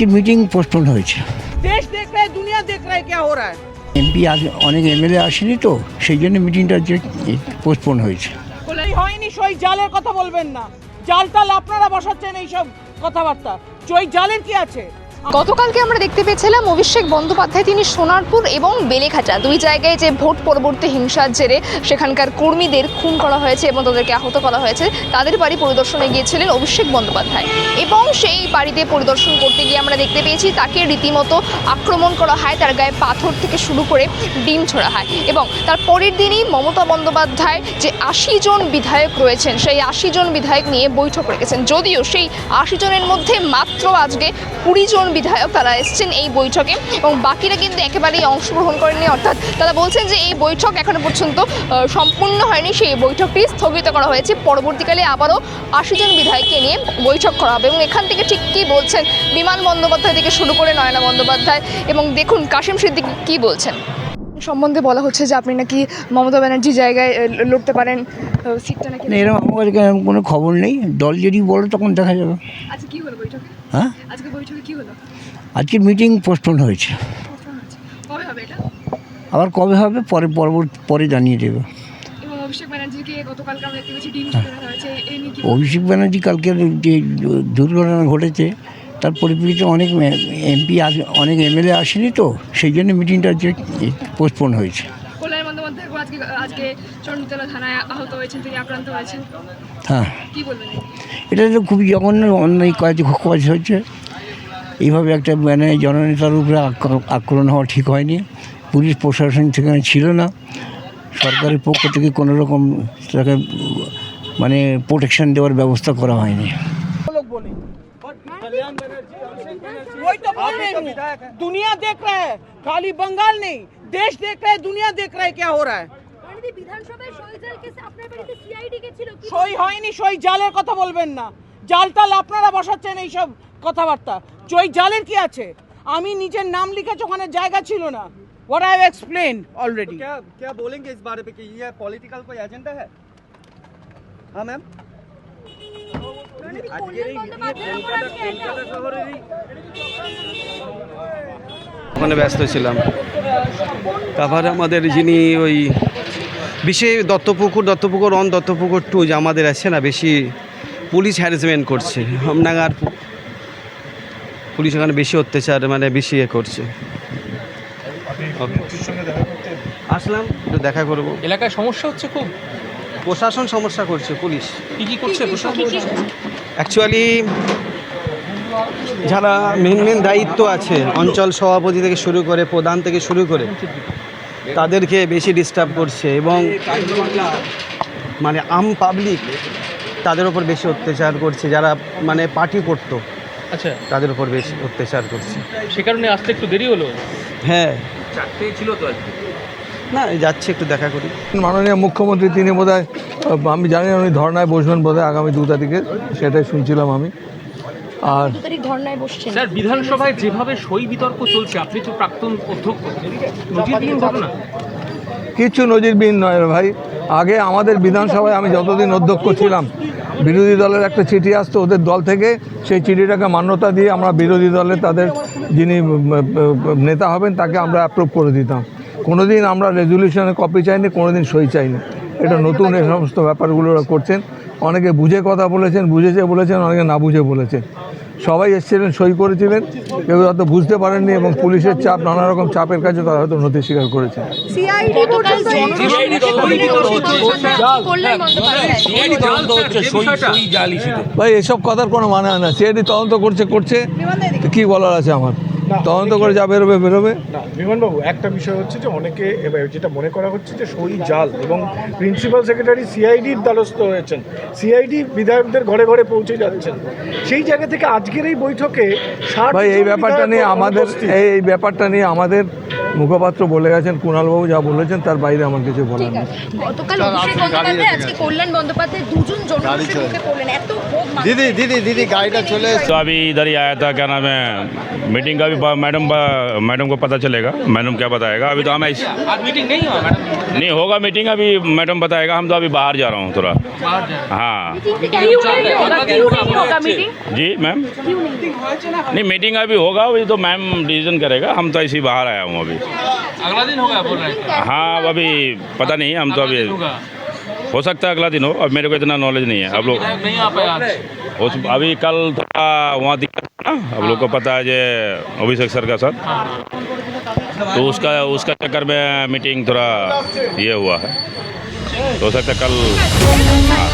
আজকে meeting postpone হয়েছে। देश देख रहा है, दुनिया देख रहा है क्या हो रहा है। এমপি আজ অনেক এমএলএ আসেনি তো, সেই জন্য মিটিংটা যে পোস্টপোন হয়েছে। হয়নি, সই জালের কথা বলবেন না। জাল টাল আপনারা বসাচ্ছেন এইসব কথাবার্তা। সই জালের কি আছে? গতকালকে আমরা দেখতে পেয়েছিলাম অভিষেক বন্দ্যোপাধ্যায় তিনি সোনারপুর এবং বেলেঘাটা দুই জায়গায় যে ভোট পরবর্তী হিংসার জেরে সেখানকার কর্মীদের খুন করা হয়েছে এবং তাদেরকে আহত করা হয়েছে, তাদের বাড়ি পরিদর্শনে গিয়েছিলেন অভিষেক বন্দ্যোপাধ্যায় এবং সেই বাড়িতে পরিদর্শন করতে গিয়ে আমরা দেখতে পেয়েছি তাকে রীতিমতো আক্রমণ করা হয়, তার গায়ে পাথর থেকে শুরু করে ডিম ছোড়া হয় এবং তার পরের দিনই মমতা বন্দ্যোপাধ্যায় যে 80 জন বিধায়ক রয়েছেন সেই 80 জন বিধায়ক নিয়ে বৈঠক রেখেছেন। যদিও সেই 80 জনের মধ্যে মাত্র আজকে 20 জন বিধায়ক তারা এসেছেন এই বৈঠকে এবং বাকিরা কিন্তু একেবারেই অংশগ্রহণ করেনি, অর্থাৎ তারা বলছেন যে এই বৈঠক এখনো পর্যন্ত সম্পূর্ণ হয়নি, সেই বৈঠকটি স্থগিত করা হয়েছে। পরবর্তীকালে আবারও 80 জন বিধায়ককে নিয়ে বৈঠক করা হবে এবং এখান থেকে ঠিক কী বলছেন বিমান বন্দ্যোপাধ্যায় থেকে শুরু করে নয়না বন্দ্যোপাধ্যায় এবং দেখুন কাশিম সিদ্দিকী কী বলছেন সম্বন্ধে বলা হচ্ছে যে আপনি নাকি মমতা ব্যানার্জি জায়গায় লড়তে পারেন, সিটটা নাকি এরকম আমার কাছে কোনো খবর নেই, দল যদি বলো তখন দেখা যাবে। আচ্ছা কি হলো বৈঠকে? হ্যাঁ, আজকে বৈঠকে কি হলো? আজকে মিটিং পোস্টপোন হয়েছে। কবে হবে এটা? আবার কবে হবে পরে জানিয়ে দেবে। এবং অভিষেক ব্যানার্জিকে গতকালকে আমরা দেখতে পেয়েছি ডিম ছুড়ে হয়েছে, এই নিয়ে কি? অভিষেক ব্যানার্জি কালকে যে দুর্ঘটনা ঘটেছে তার পরিপ্রেক্ষিতে অনেক এমপি অনেক এমএলএ আসেনি তো, সেই জন্য মিটিংটা যে পোস্টপোন হয়েছে। কল্যাণ বন্দ্যোপাধ্যায় আজকে চণ্ডীতলা থানায় আহত হয়েছেন, তিনি আক্রান্ত হয়েছেন। হ্যাঁ, কি বলবেন? এটা তো খুবই জঘন্য অন্যায় কাজ হচ্ছে। এইভাবে একটা মানে জননেতার উপরে আক্রমণ হওয়া ঠিক হয়নি। পুলিশ প্রশাসন সেখানে ছিল না, সরকারের পক্ষ থেকে কোনো রকম তাকে মানে প্রোটেকশন দেওয়ার ব্যবস্থা করা হয়নি। वही तो बोल रही हूँ, दुनिया देख रहा है, खाली बंगाल नहीं, देश देख रहा है, दुनिया देख रहा है क्या हो रहा है। সই হয়নি, সই জালের কথা বলবেন না। জাল টাল আপনারা বসাচ্ছেন এইসব কথাবার্তা। সই জালের কি আছে? আমি নিজের নাম লিখেছি, ওখানে জায়গা ছিল না। What I have explained already. क्या बोलेंगे इस बारे पे कि ये पॉलिटिकल कोई एजेंडा है? हाँ मैम, ওখানে ব্যস্ত ছিলাম। তারপরে আমাদের যিনি ওই বিশেষ দত্তপুকুর 1 দত্তপুকুর 2 যে আমাদের আছে না, বেশি পুলিশ হ্যারাসমেন্ট করছে, হামনাগার পুলিশ ওখানে বেশি অত্যাচার মানে বেশি করছে। আসলাম একটু দেখা করবো। এলাকায় সমস্যা হচ্ছে খুব, প্রশাসন সমস্যা করছে, পুলিশ কি করছে প্রশাসন? অ্যাকচুয়ালি যারা মেন দায়িত্ব আছে অঞ্চল সভাপতি থেকে শুরু করে প্রধান থেকে শুরু করে তাদেরকে বেশি ডিস্টার্ব করছে এবং মানে আম পাবলিক তাদের উপর বেশি অত্যাচার করছে, যারা মানে পার্টি করতো আচ্ছা তাদের উপর বেশি অত্যাচার করছে। সে কারণে আসতে একটু দেরি হলো। হ্যাঁ, 4টে ছিল তো আজকে। না যাচ্ছে একটু দেখা করি। মাননীয় মুখ্যমন্ত্রী তিনি বোধহয়, আমি জানি না উনি ধর্নায় বসবেন বোধহয় আগামী 2 তারিখে, সেটাই শুনছিলাম আমি। আর স্যার বিধানসভায় যেভাবে সই বিতর্ক চলছে, আপনি তো প্রাক্তন অধ্যক্ষ, নজিরবিহীন ঘটনা। কিচ্ছু নজিরবিহীন নয় ভাই। আগে আমাদের বিধানসভায় আমি যতদিন অধ্যক্ষ ছিলাম, বিরোধী দলের একটা চিঠি আসতো ওদের দল থেকে, সেই চিঠিটাকে মান্যতা দিয়ে আমরা বিরোধী দলে তাদের যিনি নেতা হবেন তাকে আমরা অ্যাপ্রুভ করে দিতাম। কোনোদিন আমরা রেজলিউশনের কপি চাইনি, কোনোদিন সই চাইনি। এটা নতুন এই সমস্ত ব্যাপারগুলো ওরা করছেন। অনেকে বুঝে কথা বলেছেন, বুঝেছে বলেছেন, অনেকে না বুঝে বলেছেন। সবাই এসেছিলেন, সই করেছিলেন, কেউ হয়তো বুঝতে পারেননি এবং পুলিশের চাপ, নানা রকম চাপের কাছে তারা হয়তো নথি স্বীকার করেছেন। ভাই এসব কথার কোনো মানে হয় না। সিআইডি তদন্ত করছে, কী বলার আছে আমার? তদন্ত করে যা বেরোবে। বিমানবাবু, একটা বিষয় হচ্ছে যে অনেকে যেটা মনে করা হচ্ছে যে সই জাল এবং প্রিন্সিপাল সেক্রেটারি সিআইডির দ্বারস্থ হয়েছেন, সিআইডি বিধায়কদের ঘরে ঘরে পৌঁছে যাচ্ছেন। সেই জায়গা থেকে আজকের এই বৈঠকে ভাই এই ব্যাপারটা নিয়ে আমাদের মুখপাত্র বলে গেছেন, কুণালবাবু যা বলেছেন তার বাইরে আমার কিছু বলার নেই। গতকাল অভিষেক বন্দ্যোপাধ্যায় আজকে কল্যাণ বন্দ্যোপাধ্যায় দুজন জনগণের মুখে পড়লেন এত ভোগ तो अभी इधर ही आया था, क्या नाम है, मीटिंग का भी मैडम को पता चलेगा, मैडम क्या बताएगा। अभी तो हम ऐसे आज मीटिंग नहीं हुआ मैडम, नहीं होगा मीटिंग, अभी मैडम बताएगा। हम तो अभी बाहर जा रहा हूँ थोड़ा। बाहर जा हाँ होगा मीटिंग जी मैम, नहीं मीटिंग अभी होगा, अभी तो मैम डिसीजन करेगा। हम तो ऐसे ही बाहर आया हूँ अभी। अगला दिन होगा बोल रहे हैं। हाँ अभी पता नहीं, हम तो अभी होगा, हो सकता है अगला दिन हो, अब मेरे को इतना नॉलेज नहीं है। अब लोग विधायक नहीं आ पाया आज। अभी कल थोड़ा वहाँ दिक्कत था ना, अब लोग को पता है जे अभिषेक सर का साथ, तो उसका चक्कर में मीटिंग थोड़ा ये हुआ है, तो हो सकता है कल। हाँ,